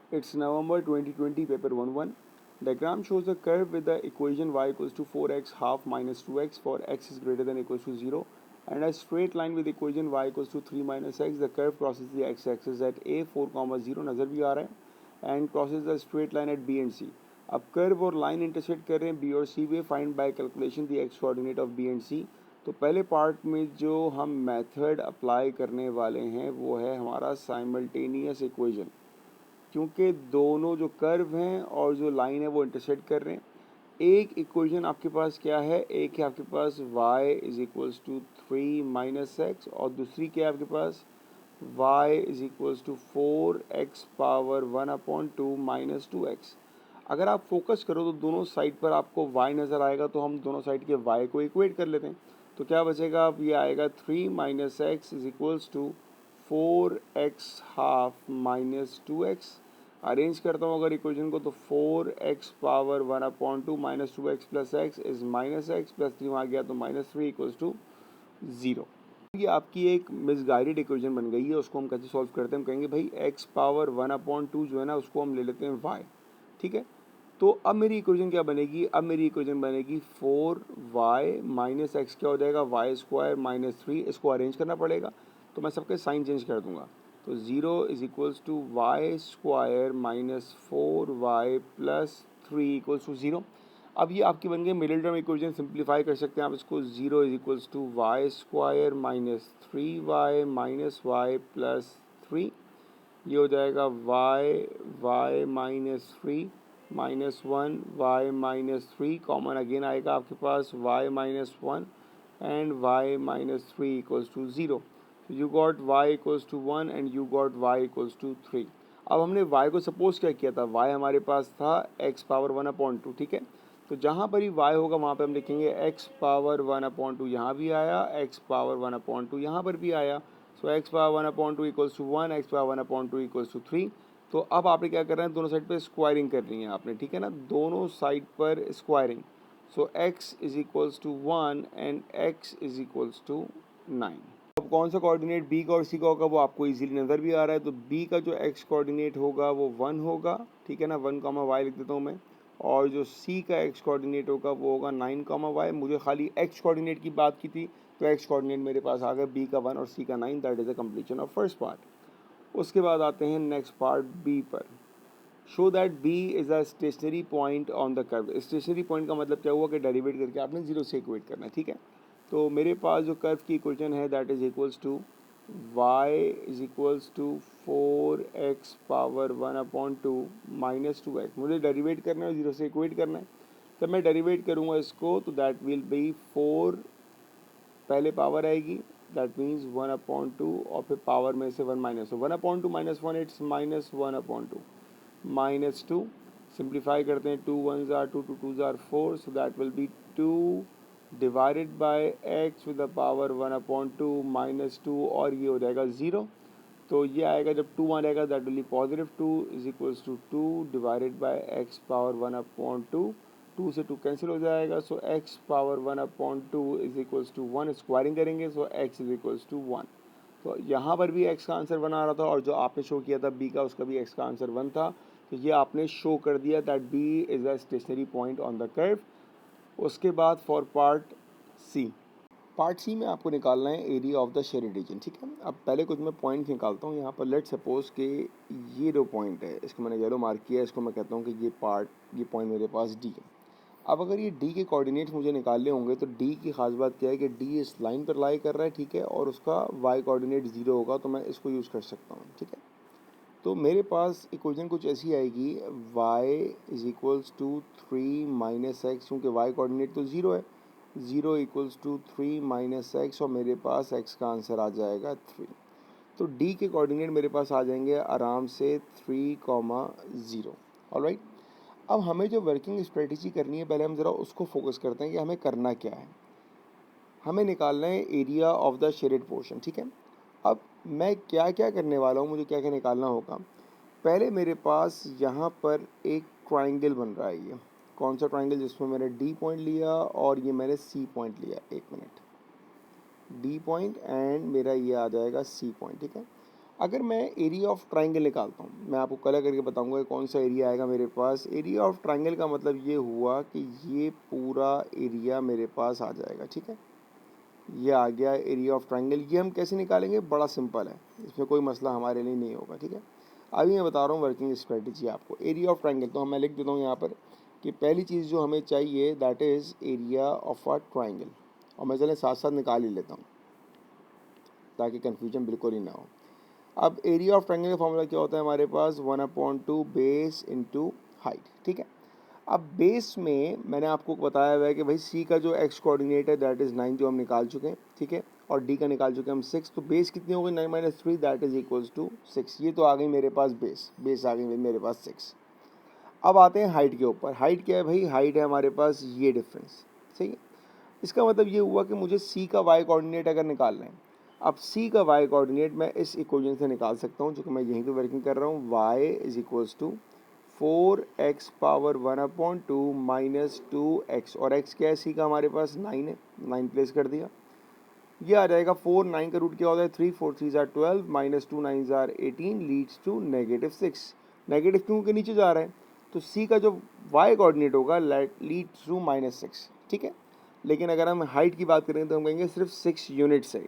It's November 2020, paper 1-1. Diagram shows a curve with the equation y equals to 4x half minus 2x for x is greater than or equals to 0, and a straight line with equation y equals to 3 minus x. The curve crosses the x-axis at a 4, 0 नज़र भी आ रहा है and crosses the straight line at b and c. अब curve और line intersect कर रहे हैं B और सी पे. Find by calculation the X coordinate of B and C. तो पहले पार्ट में जो हम मेथड अप्लाई करने वाले हैं वो है हमारा साइमल्टेनियस इक्वेशन, क्योंकि दोनों जो कर्व हैं और जो लाइन है वो इंटरसेक्ट कर रहे हैं. एक इक्वेशन आपके पास क्या है, एक है आपके पास y is equals to 3 minus x और दूसरी क्या है आपके पास y is equals to 4x power 1/2 minus 2x. अगर आप फोकस करो तो दोनों साइड पर आपको y नज़र आएगा, तो हम दोनों साइड के y को इक्वेट कर लेते हैं. तो क्या बचेगा, अब ये आएगा 3 minus x is equals to 4x half minus 2x. Arrange करता हूँ अगर इक्वेशन को, तो 4x power 1/2 minus 2x plus x is minus x plus 3 आ गया तो माइनस 3 इक्वल्स टू 0. ये आपकी एक मिसगाइडेड इक्वेशन बन गई है. उसको हम कैसे सॉल्व करते हैं, हम कहेंगे भाई x पावर 1/2 जो है ना उसको हम ले लेते हैं y. ठीक है, तो अब मेरी इक्वेशन क्या बनेगी, अब मेरी इक्वेशन बनेगी 4y माइनस एक्स क्या हो जाएगा वाई स्क्वायर माइनस 3. इसको अरेंज करना पड़ेगा तो मैं सबके साइन चेंज कर दूंगा. तो 0 is equals to Y square minus 4y plus 3 equals to 0. अब ये आपकी बन गई मिडिल टर्म इक्वेशन. सिंप्लीफाई कर सकते हैं आप इसको. 0 is equals to Y square minus 3y minus Y plus 3. ये हो जाएगा Y minus 3 minus 1 Y minus 3 common again आएगा आपके पास Y minus 1 and Y minus 3 equals to 0. You got y equals to 1 and you got y equals to 3. अब हमने y को suppose क्या किया था, y हमारे पास था x पावर 1/2. ठीक है, तो जहाँ पर ही y होगा वहाँ पे हम लिखेंगे x पावर 1/2. यहाँ भी आया x पावर 1/2, यहाँ पर भी आया. So x power 1/2 equals to 1, x power 1/2 equals to 3. तो अब आपने क्या कर रहे हैं, दोनों साइड पे स्क्वायरिंग कर रही है आपने. ठीक है ना, दोनों साइड पर squaring. So x is equals to 1 and x is equals to 9. अब कौन सा कोऑर्डिनेट b का और c का होगा वो आपको इजीली नज़र भी आ रहा है. तो b का जो x कोऑर्डिनेट होगा वो 1 होगा. ठीक है ना, 1 कॉमा y लिख देता हूँ मैं. और जो c का x कोऑर्डिनेट होगा वो होगा 9 कॉमा y. मुझे खाली x कोऑर्डिनेट की बात की थी तो x कोऑर्डिनेट मेरे पास आ गया b का 1 और c का 9. That is the completion of first part. उसके बाद आते हैं नेक्स्ट पार्ट b पर. Show that b is a stationary point on the curve. Stationary point का मतलब क्या हुआ कि डेरिवेट करके आपने 0 से इक्वेट करना है. ठीक है, तो मेरे पास जो कर्व की इक्वेशन है that is equals to y is equals to 4x power 1/2 minus 2x. मुझे डेरिवेट करना है, 0 से इक्वेट करना है. जब मैं डेरिवेट करूँगा इसको तो दैट विल बी 4, पहले पावर आएगी दैट मीन्स 1/2 और फिर पावर में से 1 माइनस. तो 1/2 minus 1 it's minus 1/2 minus 2. Simplify करते हैं, 2 1s are 2, 2 2s are 4. So that will B 2 divided by x with the power 1/2 minus 2 और ये हो जाएगा 0. तो ये आएगा जब 2 आ जाएगा that will be positive 2 is equals to 2 divided by x power 1/2. 2 से 2 कैंसिल हो जाएगा. So x power 1/2 is equals to 1. Squaring करेंगे so x is equals to 1. तो यहाँ पर भी x का आंसर 1 आ रहा था और जो आपने शो किया था b का उसका भी x का आंसर 1 था. तो ये आपने शो कर दिया that b is a stationary point on the curve. उसके बाद for part C. Part C में आपको निकालना है area of the shaded region. ठीक है, अब पहले कुछ मैं पॉइंट निकालता हूँ. यहाँ पर लेट सपोज कि ये जो पॉइंट है इसको मैंने येलो मार्क किया है, इसको मैं कहता हूँ कि ये पॉइंट मेरे पास डी है. अब अगर ये डी के कोऑर्डिनेट्स मुझे निकालने होंगे तो डी की खास बात क्या है कि डी इस लाइन पर लाई कर रहा है. ठीक है, और उसका वाई कोऑर्डिनेट 0 होगा तो मैं इसको यूज़ कर सकता हूँ. ठीक है, तो मेरे पास इक्वेशन कुछ ऐसी आएगी y is equals to 3 minus x, क्योंकि y कोऑर्डिनेट तो 0 है. 0 इक्वल्स टू 3 माइनस एक्स और मेरे पास x का आंसर आ जाएगा 3. तो d के कोऑर्डिनेट मेरे पास आ जाएंगे आराम से 3,0. ऑलराइट, अब हमें जो वर्किंग स्ट्रेटजी करनी है पहले हम ज़रा उसको फोकस करते हैं कि हमें करना क्या है. हमें निकालना है area of the shaded portion. ठीक है, अब मैं क्या क्या करने वाला हूँ, मुझे क्या क्या निकालना होगा. पहले मेरे पास यहाँ पर एक ट्राइंगल बन रहा है. ये कौन सा ट्राइंगल, जिसमें मैंने डी पॉइंट लिया और ये मैंने सी पॉइंट लिया. एक मिनट, डी पॉइंट एंड मेरा ये आ जाएगा सी पॉइंट. ठीक है, अगर मैं एरिया ऑफ ट्राइंगल निकालता हूँ, मैं आपको कलर करके बताऊंगा कौन सा एरिया आएगा मेरे पास। एरिया ऑफ ट्राइंगल का मतलब ये हुआ कि ये पूरा एरिया मेरे पास आ जाएगा, ठीक है। ये आ गया एरिया ऑफ ट्राइंगल। ये हम कैसे निकालेंगे, बड़ा सिंपल है, इसमें कोई मसला हमारे लिए नहीं होगा, ठीक है। अभी मैं बता रहा हूँ वर्किंग स्ट्रेटजी आपको। एरिया ऑफ ट्राइंगल तो मैं लिख देता हूँ यहाँ पर कि पहली चीज़ जो हमें चाहिए that is area of a triangle, और मैं चले साथ साथ निकाल ही लेता हूँ ताकि कन्फ्यूजन बिल्कुल ही ना हो। अब एरिया ऑफ ट्राइंगल का फॉर्मूला क्या होता है हमारे पास, 1/2 बेस इंटू हाइट, ठीक है। अब बेस में मैंने आपको बताया हुआ है कि भाई सी का जो एक्स कोऑर्डिनेट है दैट इज़ 9 जो हम निकाल चुके हैं, ठीक है, और डी का निकाल चुके हैं हम 6, तो बेस कितनी हो गई 9 - 3 दैट इज इक्वल्स टू 6। ये तो आ गई मेरे पास बेस आ गई मेरे पास 6। अब आते हैं हाइट के ऊपर। हाइट क्या है भाई, हाइट है हमारे पास ये डिफरेंस, सही है। इसका मतलब ये हुआ कि मुझे सी का वाई कोऑर्डिनेट अगर निकालना है, अब सी का वाई कोऑर्डिनेट मैं इस इक्वेशन से निकाल सकता हूँ, जो कि मैं यहीं पे वर्किंग कर रहा हूँ। y is equals to 4x power 1/2 minus 2x, और x क्या है सी का हमारे पास 9 है, 9 प्लेस कर दिया। ये आ जाएगा 4, 9 का रूट क्या होता है 3, 4 3 ज़ार 12 माइनस 2 9 ज़ार 18 लीड्स टू -6। नेगेटिव क्यों के नीचे जा रहा है, तो सी का जो y कोऑर्डिनेट होगा लीड्स टू -6, ठीक है। लेकिन अगर हम हाइट की बात करें तो हम कहेंगे सिर्फ 6 यूनिट्स है।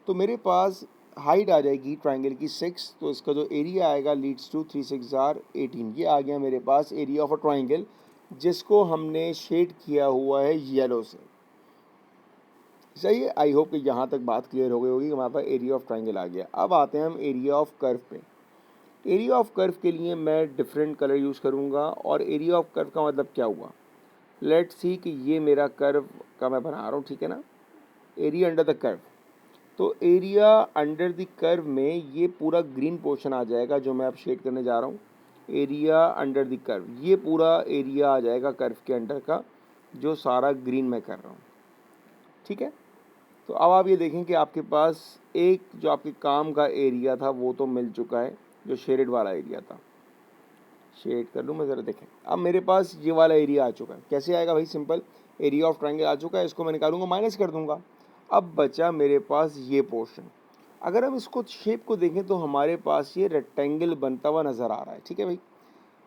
तो मेरे पास हाइट आ जाएगी ट्राइंगल की 6, तो इसका जो एरिया आएगा लीड्स टू 3 6 ज़ार 18। ये आ गया मेरे पास एरिया ऑफ अ ट्राइंगल, जिसको हमने शेड किया हुआ है येलो से। सही है, आई होप कि यहाँ तक बात क्लियर हो गई होगी कि हमारे पास एरिया ऑफ ट्राइंगल आ गया। अब आते हैं हम एरिया ऑफ कर्व पे। एरिया ऑफ कर्व के लिए मैं डिफरेंट कलर यूज़ करूँगा, और एरिया ऑफ कर्व का मतलब क्या हुआ, लेट्स सी कि ये मेरा कर्व का मैं बना रहा हूँ, ठीक है ना, एरिया अंडर द कर्व। तो एरिया अंडर द कर्व में ये पूरा ग्रीन पोर्शन आ जाएगा जो मैं अब शेड करने जा रहा हूँ। एरिया अंडर द कर्व, ये पूरा एरिया आ जाएगा कर्व के अंडर का, जो सारा ग्रीन मैं कर रहा हूँ, ठीक है। तो अब आप ये देखें कि आपके पास एक जो आपके काम का एरिया था वो तो मिल चुका है, जो शेडेड वाला एरिया था। शेड कर लूँ मैं ज़रा, देखें अब मेरे पास ये वाला एरिया आ चुका है। कैसे आएगा भाई, सिंपल, एरिया ऑफ ट्राइंगल आ चुका है, इसको मैं निकालूंगा, माइनस कर दूंगा। अब बचा मेरे पास ये पोर्शन। अगर हम इसको शेप को देखें तो हमारे पास ये रेक्टेंगल बनता हुआ नज़र आ रहा है, ठीक है भाई।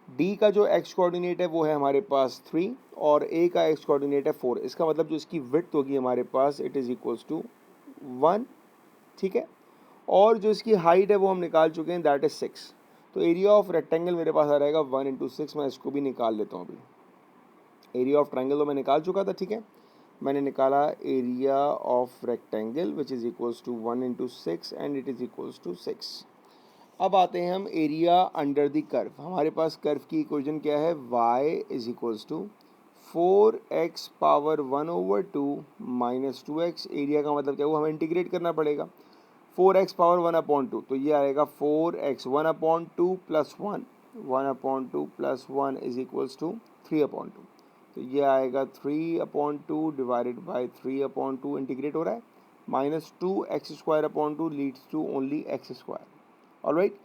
डी का जो एक्स कोऑर्डिनेट है वो है हमारे पास 3, और ए का एक्स कोऑर्डिनेट है 4। इसका मतलब जो इसकी विड्थ होगी हमारे पास इट इज़ इक्वल्स टू 1, ठीक है। और जो इसकी हाइट है वो हम निकाल चुके हैं दैट इज 6। तो एरिया ऑफ रेक्टेंगल मेरे पास आ रहेगा 1 × 6। मैं इसको भी निकाल लेता हूँ अभी। एरिया ऑफ ट्राइंगल तो मैं निकाल चुका था, ठीक है। मैंने निकाला area of rectangle which is equals to 1 × 6 and it is equals to 6। अब आते हैं हम एरिया अंडर द कर्व। हमारे पास कर्व की इक्वेशन क्या है, y is equals to 4x power 1/2 minus 2x। Area का मतलब क्या हुआ, हमें इंटीग्रेट करना पड़ेगा। 4x पावर 1/2, तो ये आएगा 4x 1/2 plus 1, 1/2 plus 1 is equals to 3/2। तो ये आएगा 3/2 डिवाइडेड बाई 3/2, इंटीग्रेट हो रहा है, minus 2x² leads to only x²। Alright.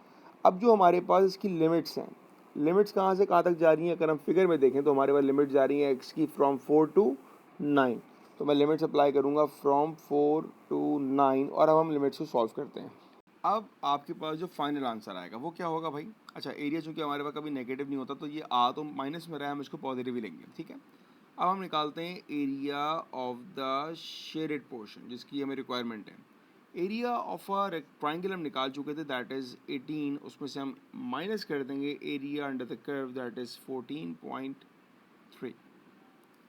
अब जो हमारे पास इसकी लिमिट्स हैं, लिमिट्स कहाँ से कहाँ तक जा रही हैं, अगर हम फिगर में देखें तो हमारे पास लिमिट जा रही है x की फ्रॉम 4 to 9। तो मैं लिमिट्स अप्लाई करूँगा फ्रॉम 4 to 9, और अब हम लिमिट्स को सॉल्व करते हैं। अब आपके पास जो फाइनल आंसर आएगा वो क्या होगा भाई। अच्छा, एरिया चूँकि हमारे पास कभी नेगेटिव नहीं होता तो ये आ तो माइनस में रहा है, हम इसको पॉजिटिव ही लेंगे, ठीक है। अब हम निकालते हैं area of the shaded portion जिसकी हमें रिक्वायरमेंट है। एरिया ऑफ अ ट्राइंगल हम निकाल चुके थे दैट इज़ 18, उसमें से हम माइनस कर देंगे area under the curve that is 14.3।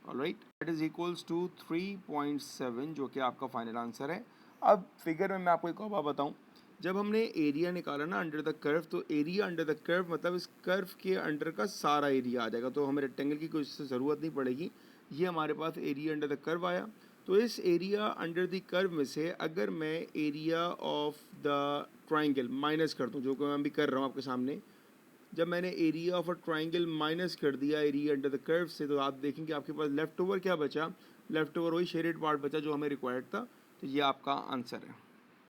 Alright, that is equals to 3.7, जो कि आपका फाइनल आंसर है। अब फिगर में मैं आपको एक और बात बताऊँ, जब हमने एरिया निकाला ना अंडर द कर्व, तो एरिया अंडर द कर्व मतलब इस कर्व के अंडर का सारा एरिया आ जाएगा, तो हमें रेक्टेंगल की कोई ज़रूरत नहीं पड़ेगी। ये हमारे पास एरिया अंडर द कर्व आया। तो इस एरिया अंडर द कर्व में से अगर मैं area of the triangle minus कर दूँ, जो कि मैं अभी कर रहा हूँ आपके सामने, जब मैंने area of a triangle minus कर दिया एरिया अंडर द कर्व से, तो आप देखेंगे आपके पास लेफ्ट ओवर क्या बचा, लेफ्ट ओवर वही शेडेड पार्ट बचा जो हमें रिक्वायर्ड था। तो ये आपका आंसर है।